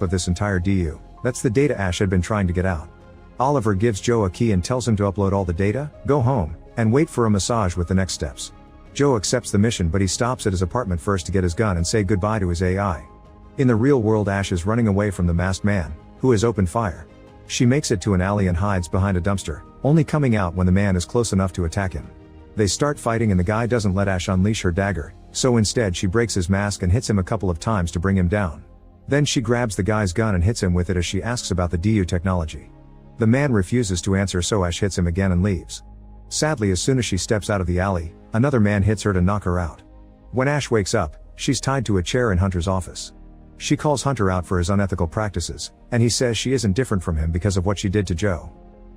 of this entire DU. That's the data Ash had been trying to get out. Oliver gives Joe a key and tells him to upload all the data, go home, and wait for a massage with the next steps. Joe accepts the mission, but he stops at his apartment first to get his gun and say goodbye to his AI. In the real world, Ash is running away from the masked man, who has opened fire. She makes it to an alley and hides behind a dumpster, only coming out when the man is close enough to attack him. They start fighting and the guy doesn't let Ash unleash her dagger, so instead she breaks his mask and hits him a couple of times to bring him down. Then she grabs the guy's gun and hits him with it as she asks about the DU technology. The man refuses to answer, so Ash hits him again and leaves. Sadly, as soon as she steps out of the alley, another man hits her to knock her out. When Ash wakes up, she's tied to a chair in Hunter's office. She calls Hunter out for his unethical practices, and he says she isn't different from him because of what she did to Joe.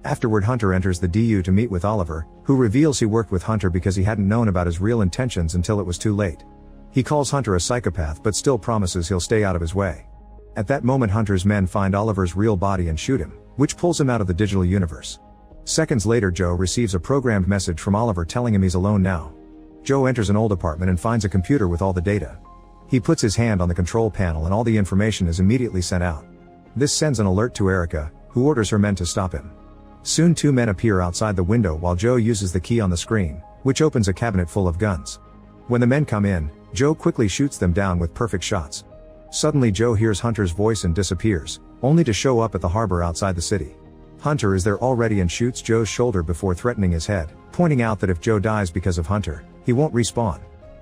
Afterward, Hunter enters the DU to meet with Oliver, who reveals he worked with Hunter because he hadn't known about his real intentions until it was too late. He calls Hunter a psychopath but still promises he'll stay out of his way. At that moment, Hunter's men find Oliver's real body and shoot him, which pulls him out of the digital universe. Seconds later, Joe receives a programmed message from Oliver telling him he's alone now. Joe enters an old apartment and finds a computer with all the data. He puts his hand on the control panel and all the information is immediately sent out. This sends an alert to Erica, who orders her men to stop him. Soon 2 men appear outside the window while Joe uses the key on the screen, which opens a cabinet full of guns. When the men come in, Joe quickly shoots them down with perfect shots. Suddenly Joe hears Hunter's voice and disappears, only to show up at the harbor outside the city. Hunter is there already and shoots Joe's shoulder before threatening his head, pointing out that if Joe dies because of Hunter, he won't respawn.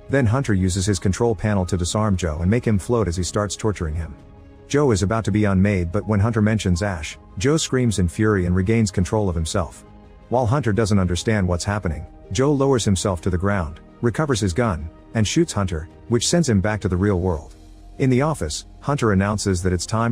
Then Hunter uses his control panel to disarm Joe and make him float as he starts torturing him. Joe is about to be unmade, but when Hunter mentions Ash, Joe screams in fury and regains control of himself. While Hunter doesn't understand what's happening, Joe lowers himself to the ground, recovers his gun, and shoots Hunter, which sends him back to the real world. In the office, Hunter announces that it's time